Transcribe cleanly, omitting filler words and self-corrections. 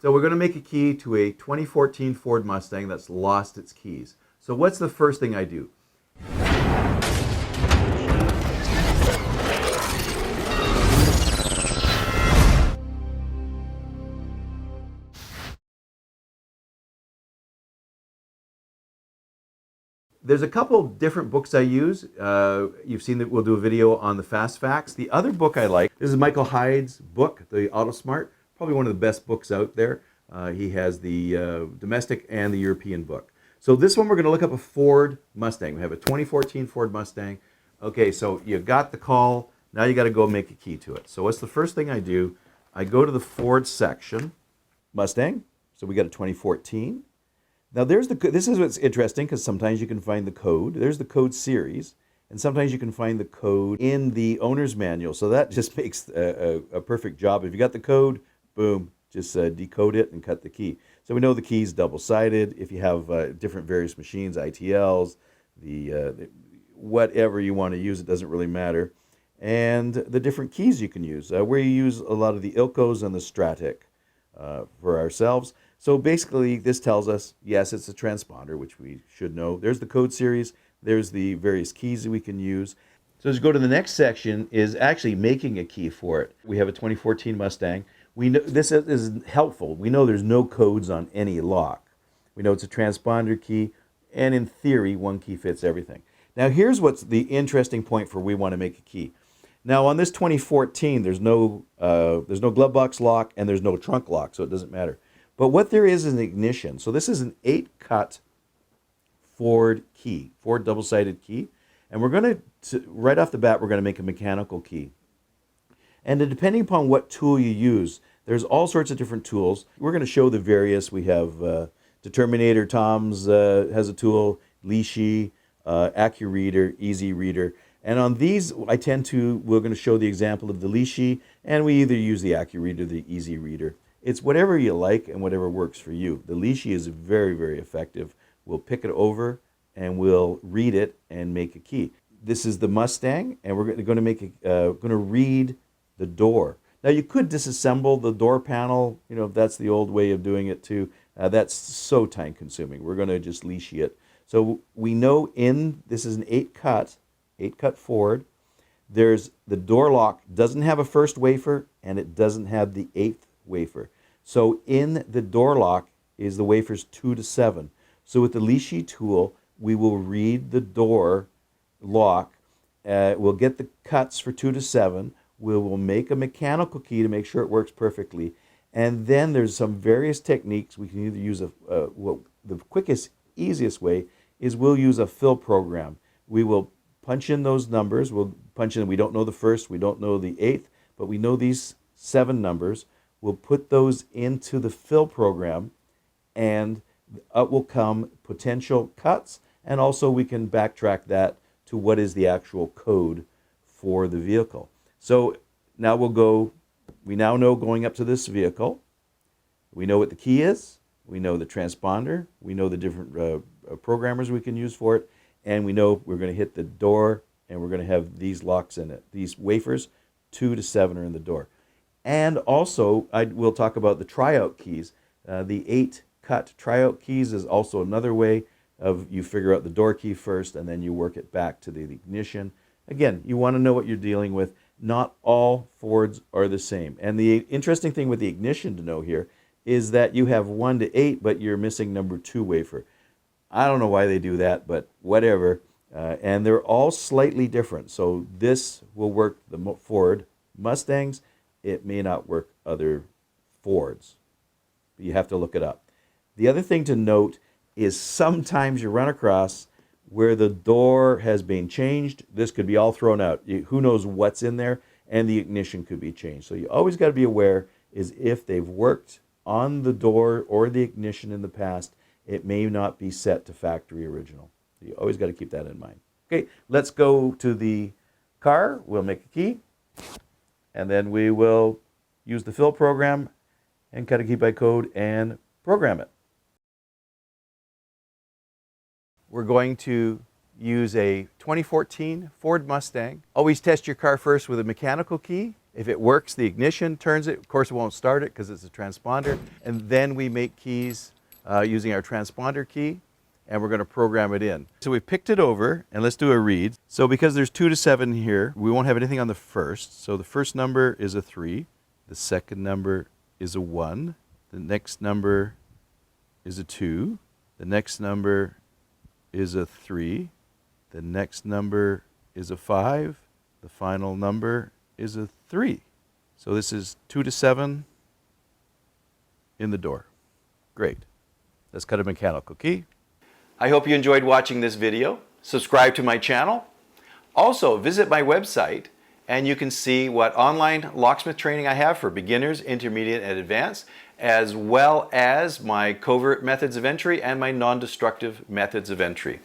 So we're going to make a key to a 2014 Ford Mustang that's lost its keys. So what's the first thing I do? There's a couple different books I use. You've seen that we'll do a video on the fast facts. The other book I like, this is Michael Hyde's book, The Auto Smart, probably one of the best books out there. He has the domestic and the European book. So this one we're going to look up a Ford Mustang. We have a 2014 Ford Mustang. Okay, so you got the call. Now you got to go make a key to it. So what's the first thing I do? I go to the Ford section, Mustang. So we got a 2014. Now this is what's interesting, because sometimes you can find the code. There's the code series, and sometimes you can find the code in the owner's manual. So that just makes a perfect job. If you got the code, boom, just decode it and cut the key. So we know the key's double-sided. If you have different various machines, ITLs, the whatever you want to use, it doesn't really matter. And the different keys you can use. We use a lot of the Ilcos and the Stratic for ourselves. So basically, this tells us, yes, it's a transponder, which we should know. There's the code series. There's the various keys that we can use. So as you go to the next section is actually making a key for it. We have a 2014 Mustang. We know this is helpful. We know there's no codes on any lock. We know it's a transponder key, and in theory, one key fits everything. Now here's what's the interesting point for we want to make a key. Now on this 2014, there's no glove box lock and there's no trunk lock, so it doesn't matter. But what there is an ignition. So this is an 8-cut Ford key, Ford double-sided key. And we're going to, right off the bat, we're going to make a mechanical key. And depending upon what tool you use, there's all sorts of different tools. We're going to show the various. We have Determinator, Tom's has a tool, Lishi, AccuReader, Easy Reader. And on these, we're going to show the example of the Lishi, and we either use the AccuReader or the Easy Reader. It's whatever you like and whatever works for you. The Lishi is very, very effective. We'll pick it over and we'll read it and make a key. This is the Mustang, and we're going to read the door. Now you could disassemble the door panel. You know, if that's the old way of doing it too. That's so time consuming. We're going to just Lishi it. So we know this is an 8-cut Ford. There's the door lock doesn't have a first wafer, and it doesn't have the 8th wafer. So in the door lock is the wafers 2 to 7. So with the Lishi tool, we will read the door lock. We'll get the cuts for 2 to 7. We will make a mechanical key to make sure it works perfectly. And then there's some various techniques. We can either use the quickest, easiest way is we'll use a fill program. We will punch in those numbers. We'll punch in, we don't know the first, we don't know the 8th, but we know these 7 numbers. We'll put those into the fill program, and up will come potential cuts, and also we can backtrack that to what is the actual code for the vehicle. So now we now know going up to this vehicle, we know what the key is, we know the transponder, we know the different programmers we can use for it, and we know we're going to hit the door, and we're going to have these locks in it. These wafers, 2 to 7 are in the door. And also, we'll talk about the Tryout keys. The 8-cut Tryout keys is also another way of you figure out the door key first, and then you work it back to the ignition. Again, you want to know what you're dealing with. Not all Fords are the same. And the interesting thing with the ignition to know here is that you have 1 to 8, but you're missing number 2 wafer. I don't know why they do that, but whatever. And they're all slightly different. So this will work the Ford Mustangs. It may not work other Fords. You have to look it up. The other thing to note is sometimes you run across where the door has been changed. This could be all thrown out. Who knows what's in there, and the ignition could be changed. So you always got to be aware is if they've worked on the door or the ignition in the past, it may not be set to factory original. You always got to keep that in mind. Okay, let's go to the car. We'll make a key, and then we will use the fill program and cut a key by code and program it. We're going to use a 2014 Ford Mustang. Always test your car first with a mechanical key. If it works, the ignition turns it. Of course, it won't start it because it's a transponder. And then we make keys using our transponder key, and we're going to program it in. So we picked it over, and let's do a read. So because there's 2 to 7 here, we won't have anything on the first. So the first number is a 3. The second number is a 1. The next number is a 2. The next number is a 3. The next number is a 5. The final number is a 3. So this is 2 to 7 in the door. Great. Let's cut a mechanical key. I hope you enjoyed watching this video. Subscribe to my channel. Also, visit my website and you can see what online locksmith training I have for beginners, intermediate, and advanced, as well as my covert methods of entry and my non-destructive methods of entry.